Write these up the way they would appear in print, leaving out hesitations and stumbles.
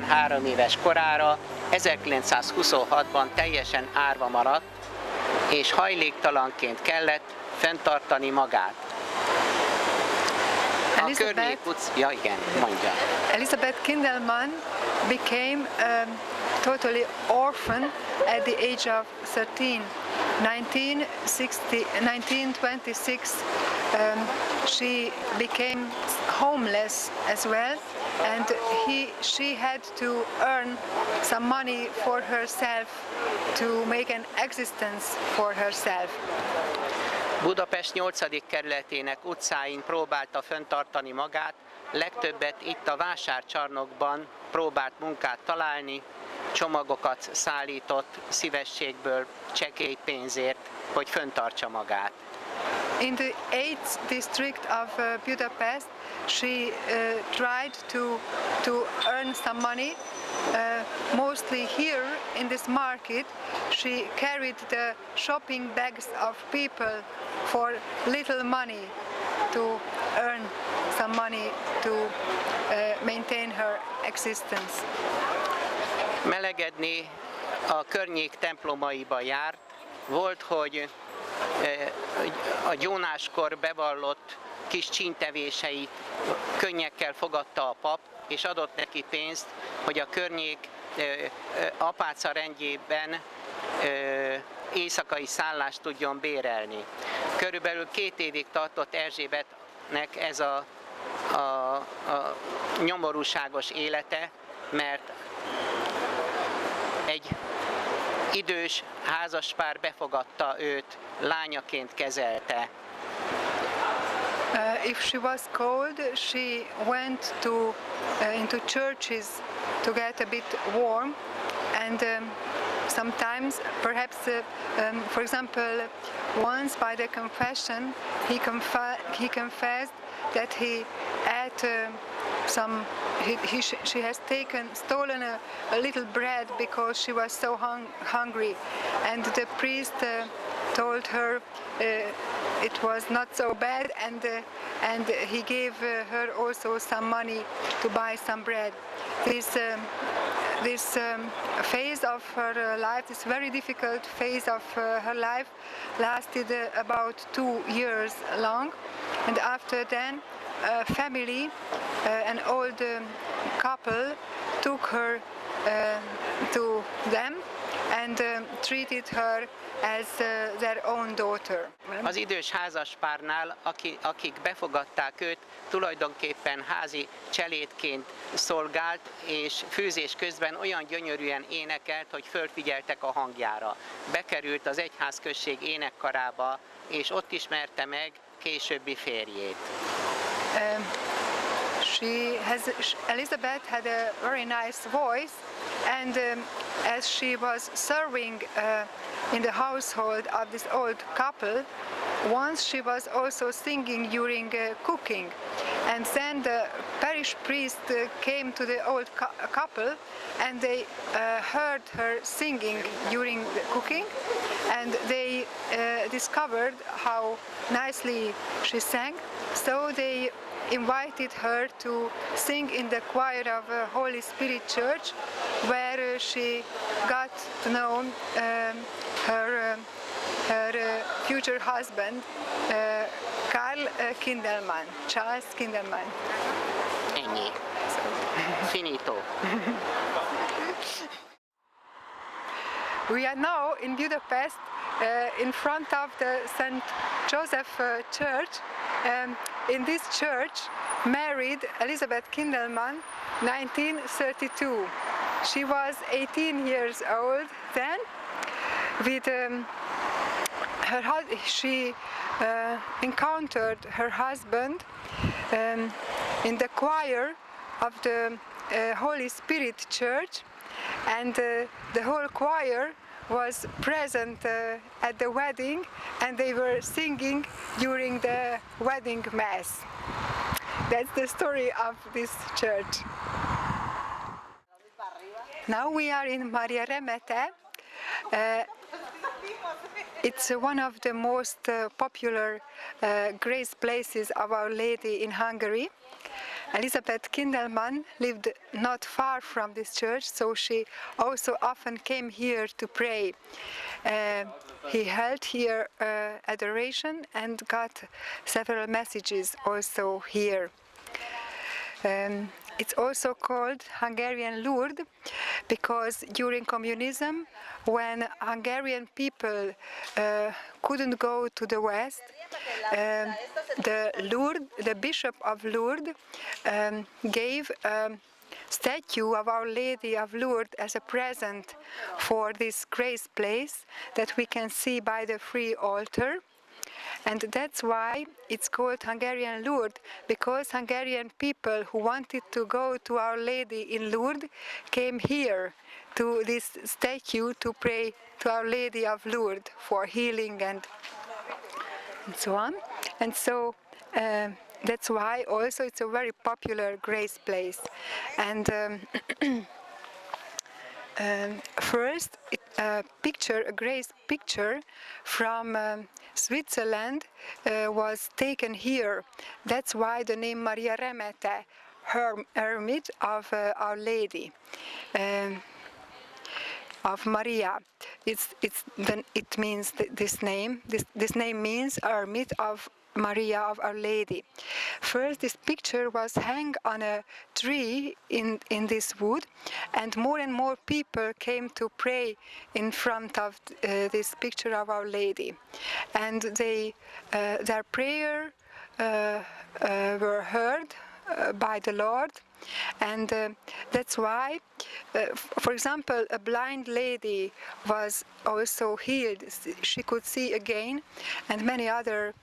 13 éves korára 1926-ban teljesen árva maradt, és hajléktalanként kellett fenntartani magát. A környék ja igen, mondja. Elizabeth Kindelman became totally orphan at the age of 13. 1926, she became homeless as well, and she had to earn some money for herself to make an existence for herself. Budapest 8. kerületének utcáin próbálta fenntartani magát, legtöbbet itt a vásárcsarnokban próbált munkát találni, csomagokat szállított szívességből, csekély pénzért, hogy fenntartsa magát. In the 8th district of Budapest, she tried to earn some money. Mostly here in this market, she carried the shopping bags of people for little money to earn some money to maintain her existence. Melegedni a környék templomaiba járt. Volt, hogy a gyónáskor bevallott kis csíntevéseit könnyekkel fogadta a pap, és adott neki pénzt, hogy a környék apáca rendjében éjszakai szállást tudjon bérelni. Körülbelül 2 évig tartott Erzsébetnek ez a nyomorúságos élete, mert egy idős házaspár befogadta őt, lányaként kezelte. If she was cold, she went into churches to get a bit warm, and sometimes, perhaps, for example, once by the confession, he confessed that he ate she has stolen a little bread because she was so hungry, and the priest told her it was not so bad, and he gave her also some money to buy some bread. This phase of her life, this very difficult phase of her life, lasted about 2 years long, and after then a family, an old couple, took her to them and treated her as their own daughter. Az idős házaspárnál, akik befogadták őt, tulajdonképpen házi cselédként szolgált, és főzés közben olyan gyönyörűen énekelt, hogy fölfigyeltek a hangjára. Bekerült az egyházközség énekkarába, és ott ismerte meg későbbi férjét. Elizabeth had a very nice voice, and as she was serving in the household of this old couple, once she was also singing during cooking, and then the parish priest came to the old couple, and they heard her singing during the cooking, and they discovered how nicely she sang, so they invited her to sing in the choir of Holy Spirit Church, where she got to know her future husband, Charles Kindelman. Ennyi. Finito. We are now in Budapest, in front of the St. Joseph Church. In this church married Elizabeth Kindelman, 1932. She was 18 years old then. She encountered her husband in the choir of the Holy Spirit Church, and the whole choir was present at the wedding, and they were singing during the wedding mass. That's the story of this church. Now we are in Maria Remete. It's one of the most popular grace places of Our Lady in Hungary. Elizabeth Kindelman lived not far from this church, so she also often came here to pray. He held here adoration and got several messages also here. It's also called Hungarian Lourdes because during communism, when Hungarian people couldn't go to the West, the Bishop of Lourdes gave a statue of Our Lady of Lourdes as a present for this grace place that we can see by the free altar. And that's why it's called Hungarian Lourdes, because Hungarian people who wanted to go to Our Lady in Lourdes came here to this statue to pray to Our Lady of Lourdes for healing and so on. And so that's why also it's a very popular grace place. And first, a grace picture from Switzerland was taken here. That's why the name Maria Remete, Hermit of Our Lady, of Maria. It means this name. This name means Hermit of Maria of Our Lady. First, this picture was hung on a tree in this wood, and more people came to pray in front of this picture of Our Lady, and their prayer were heard by the Lord. And that's why, for example, a blind lady was also healed. She could see again, and many other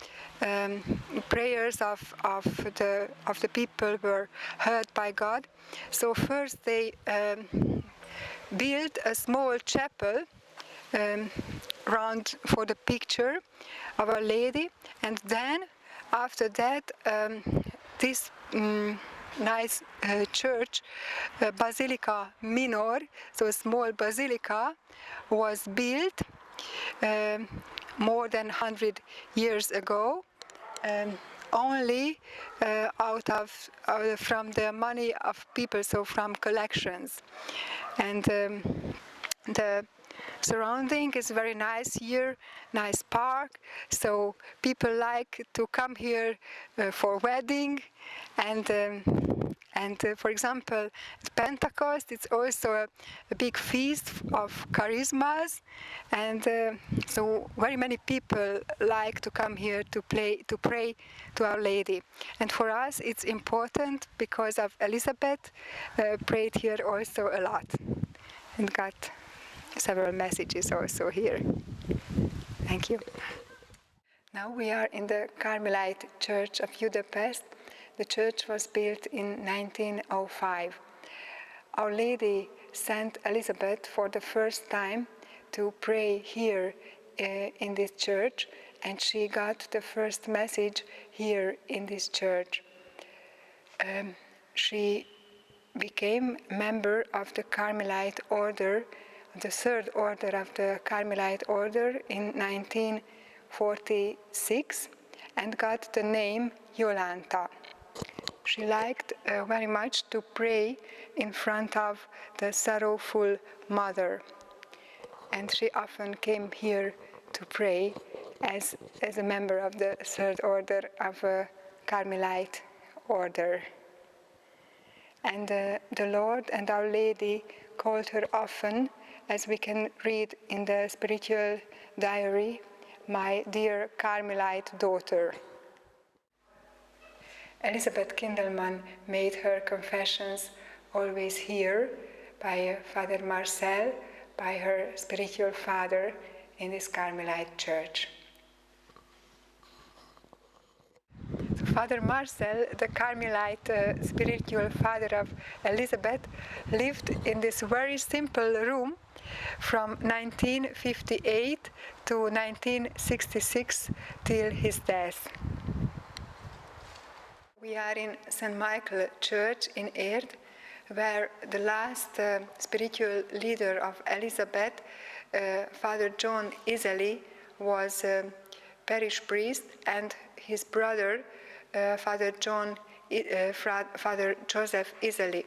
prayers of the people were heard by God. So first they built a small chapel round for the picture of Our Lady, and then after that this nice church, Basilica Minor, so a small basilica, was built more than 100 years ago, only from the money of people, so from collections. And the surrounding is very nice here, nice park, so people like to come here for wedding, and for example, at Pentecost it's also a big feast of charismas, and so very many people like to come here to pray to Our Lady. And for us it's important because of Elizabeth prayed here also a lot and got several messages also here. Thank you. Now we are in the Carmelite Church of Budapest. The church was built in 1905. Our Lady sent Elizabeth for the first time to pray here in this church, and she got the first message here in this church. She became member of the Carmelite order, the third order of the Carmelite order in 1946, and got the name Jolanta. She liked very much to pray in front of the sorrowful mother, and she often came here to pray as a member of the third order of a Carmelite order. And the Lord and Our Lady called her often, as we can read in the spiritual diary, my dear Carmelite daughter. Elizabeth Kindelman made her confessions always here by Father Marcel, by her spiritual father in this Carmelite church. So Father Marcel, the Carmelite spiritual father of Elizabeth, lived in this very simple room from 1958 to 1966 till his death. We are in St. Michael Church in Erd, where the last spiritual leader of Elizabeth, Father John Iseli, was parish priest, and his brother, Father John Father Joseph Iseli.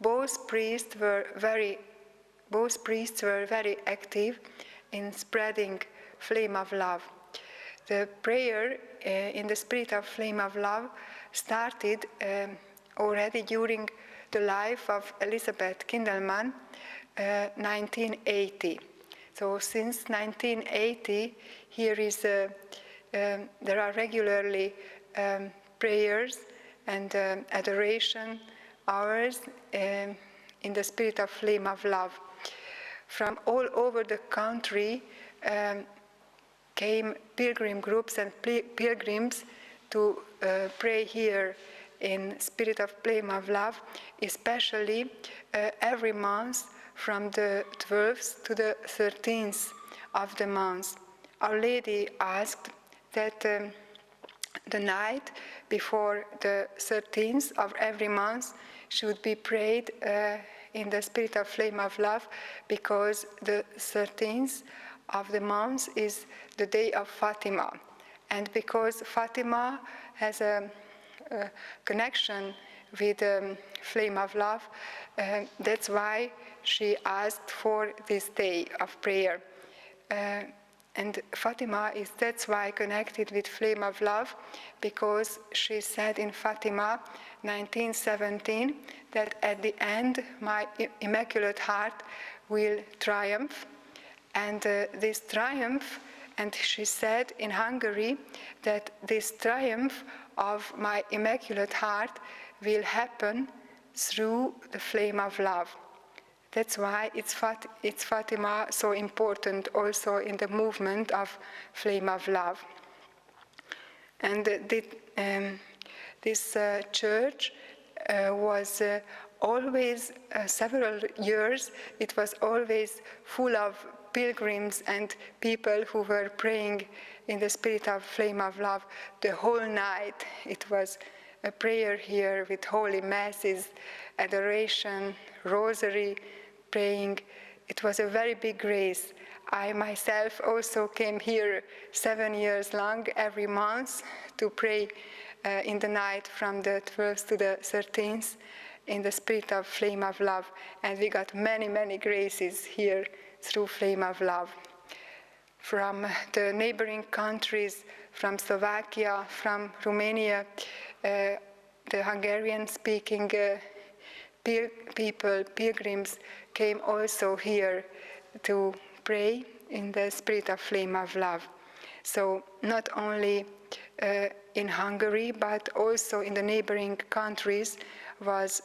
Both priests were very active in spreading flame of love. The prayer in the spirit of flame of love started already during the life of Elizabeth Kindelman, 1980. So since 1980, there are regularly prayers and adoration hours in the spirit of flame of love. From all over the country came pilgrim groups and pilgrims to pray here in spirit of flame of love, especially every month from the 12th to the 13th of the month. Our Lady asked that the night before the 13th of every month should be prayed in the spirit of flame of love, because the 13th of the month is the day of Fatima. And because Fatima has a connection with flame of love, that's why she asked for this day of prayer. And Fatima is that's why connected with flame of love, because she said in Fatima 1917 that at the end my Immaculate Heart will triumph. And this triumph, and she said in Hungary that this triumph of my Immaculate Heart will happen through the flame of love. That's why it's Fatima so important also in the movement of flame of love. And this church was always, several years, it was always full of pilgrims and people who were praying in the spirit of flame of love the whole night. It was a prayer here with holy masses, adoration, rosary, praying. It was a very big grace. I myself also came here 7 years long every month to pray in the night from the 12th to the 13th in the spirit of flame of love. And we got many, many graces here through flame of love. From the neighboring countries, from Slovakia, from Romania, the Hungarian-speaking pilgrims came also here to pray in the spirit of flame of love. So not only in Hungary, but also in the neighboring countries was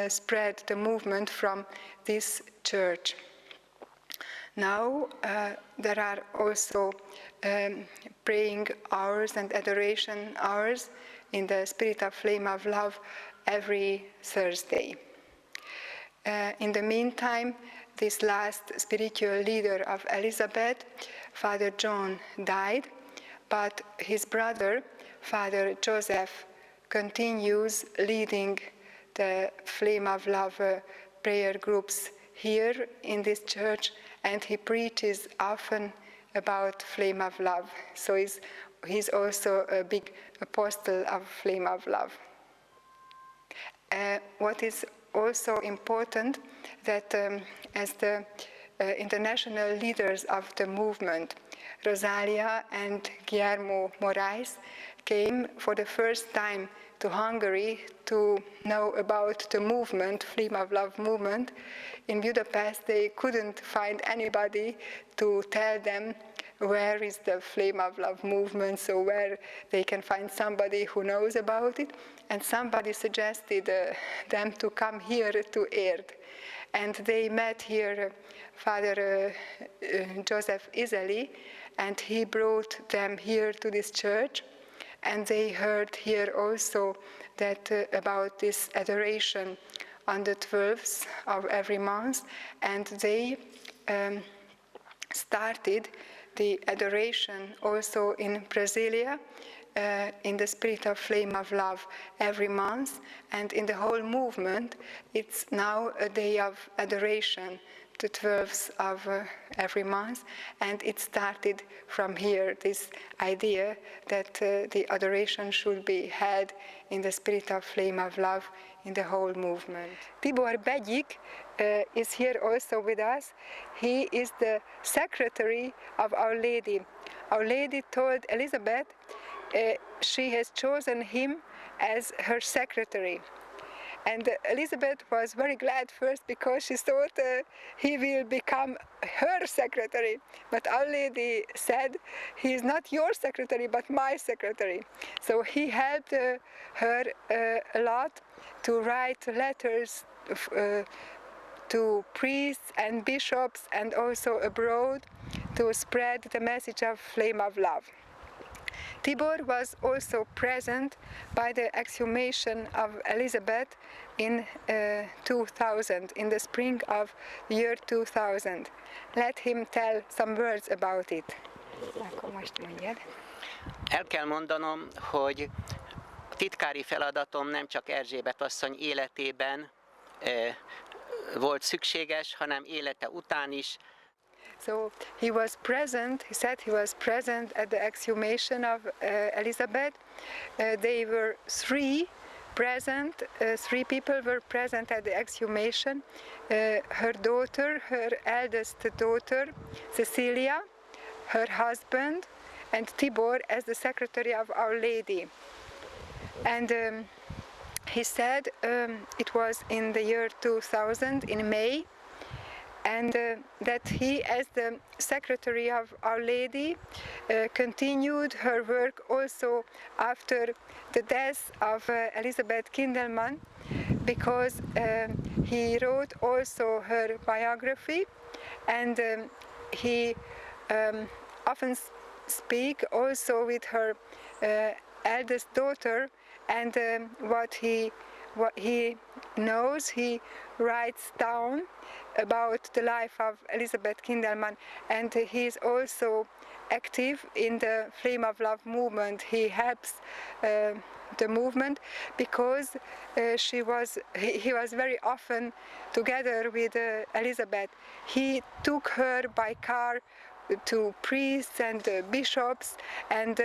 spread the movement from this church. Now there are also praying hours and adoration hours in the spirit of flame of love every Thursday. In the meantime, this last spiritual leader of Elizabeth, Father John, died, but his brother, Father Joseph, continues leading the Flame of Love prayer groups here in this church, and he preaches often about Flame of Love. So he's also a big apostle of Flame of Love. What is also important that as the international leaders of the movement, Rosalia and Guillermo Moraes came for the first time to Hungary to know about the movement, Flame of Love movement. In Budapest, they couldn't find anybody to tell them where is the Flame of Love movement, so where they can find somebody who knows about it. And somebody suggested them to come here to Erd. And they met here Father Joseph Iseli, and he brought them here to this church. And they heard here also that about this adoration on the 12th of every month, and they started the adoration also in Brasilia, in the spirit of Flame of Love every month. And in the whole movement, it's now a day of adoration the 12th of every month, and it started from here, this idea that the adoration should be held in the spirit of flame of love in the whole movement. Tibor Begyik is here also with us. He is the secretary of Our Lady. Our Lady told Elizabeth she has chosen him as her secretary. And Elizabeth was very glad first because she thought he will become her secretary. But Our Lady said, he is not your secretary, but my secretary. So he helped her a lot to write letters to priests and bishops and also abroad to spread the message of flame of love. Tibor was also present by the exhumation of Elizabeth in 2000, in the spring of the year 2000. Let him tell some words about it. El kell mondanom, hogy a titkári feladatom nem csak Erzsébet asszony életében volt szükséges, hanem élete után is. So he was present, he said he was present at the exhumation of Elizabeth. They were three people were present at the exhumation. Her daughter, her eldest daughter, Cecilia, her husband, and Tibor as the secretary of Our Lady. And he said it was in the year 2000, in May, and that he, as the secretary of Our Lady, continued her work also after the death of Elisabeth Kindelmann, because he wrote also her biography, and he often speak also with her eldest daughter, and what he knows, he writes down about the life of Elisabeth Kindelmann, and he is also active in the Flame of Love movement. He helps the movement because he was very often together with Elizabeth. He took her by car to priests and bishops, and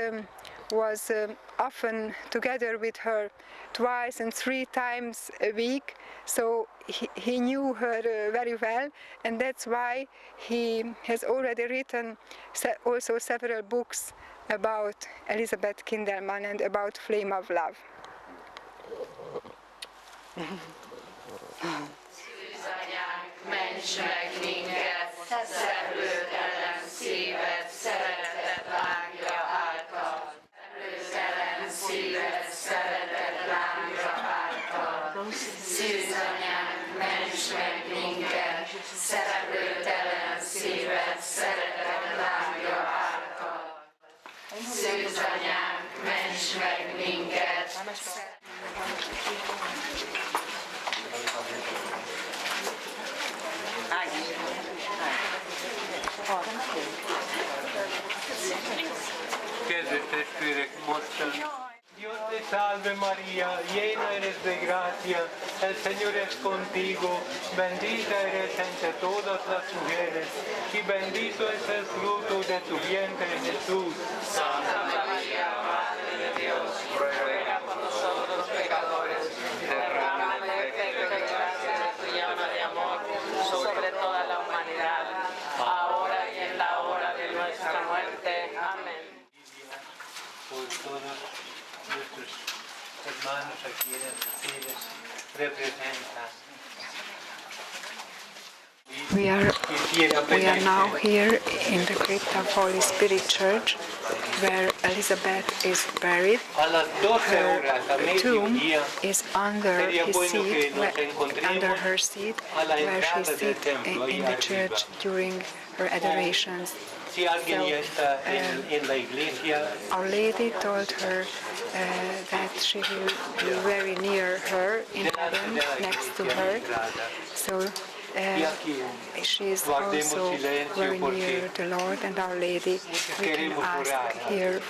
was often together with her twice and three times a week. So he knew her very well, and that's why he has already written also several books about Elisabeth Kindelmann and about Flame of Love. Ments meg minket, szereplőtelen szíved, szeretet lángja által. Szereplőtelen szíved, szeretet lángja által. Szűz anyánk, ments meg minket, szereplőtelen szíved, szeretet lángja által. Szűz anyánk, ments meg minket. Kedves testvérek, mostan. Dios te salve María, llena eres de gracia, el Señor es contigo, bendita eres entre todas las mujeres, y bendito es el fruto de tu vientre, Jesús. Santa María, Madre de Dios, ruega por nosotros los pecadores, derrama el efecto de gracia de tu llama de amor sobre toda la humanidad, ahora y en la hora de nuestra muerte. Amén. Por todos nuestros hermanos aquí en ustedes representan. We are now here in the crypt of Holy Spirit Church, where Elizabeth is buried. Her tomb is under his seat, under her seat, where she sits in the church during her adorations. So, Our Lady told her that she will be very near her in heaven, next to her. So she is also very near the Lord and Our Lady. We can ask here,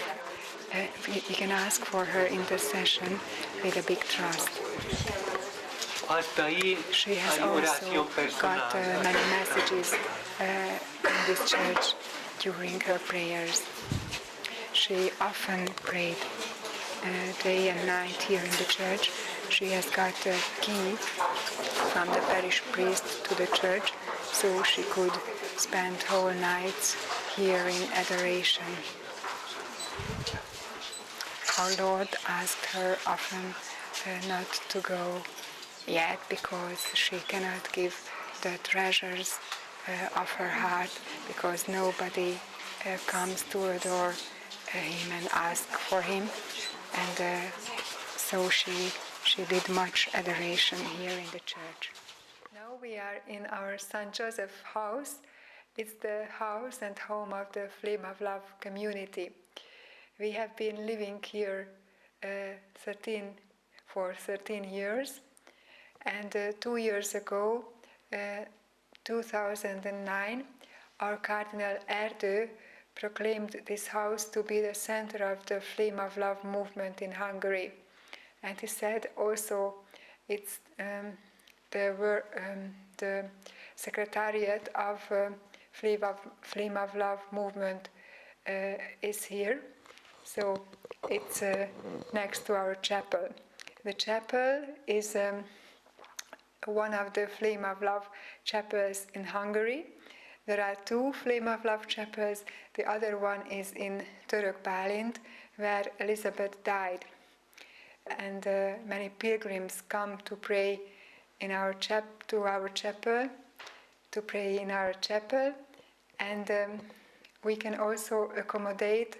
we can ask for her intercession with a big trust. hasta ahí She has hay also oración got personal. many messages in this church during her prayers. She often prayed day and night here in the church. She has got a key from the parish priest to the church, so she could spend whole nights here in adoration. Our Lord asked her often not to go yet because she cannot give the treasures of her heart, because nobody comes to adore him and ask for him, and so she did much adoration here in the church. Now we are in our St. Joseph house. It's the house and home of the Flame of Love community. We have been living here for 13 years, and 2 years ago, 2009, our Cardinal Erdő proclaimed this house to be the center of the Flame of Love movement in Hungary. And he said also it's the secretariat of Flame of Love movement is here. So it's next to our chapel. The chapel is one of the Flame of Love chapels in Hungary. There are 2 Flame of Love chapels. The other one is in Török Bálint, where Elizabeth died. And many pilgrims come to pray in our chapel, to pray in our chapel, and we can also accommodate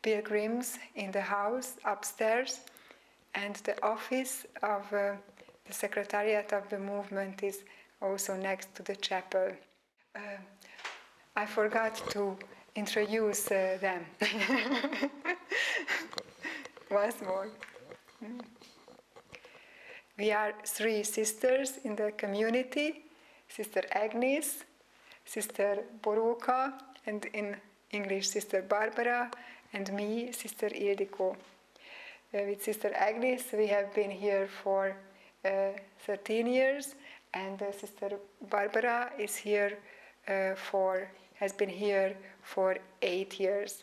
pilgrims in the house upstairs, and the office of the secretariat of the movement is also next to the chapel. I forgot to introduce them. Once more. We are 3 sisters in the community: Sister Agnes, Sister Boróka, and in English Sister Barbara, and me, Sister Ildikó. With Sister Agnes we have been here for 13 years, and Sister Barbara has been here for 8 years.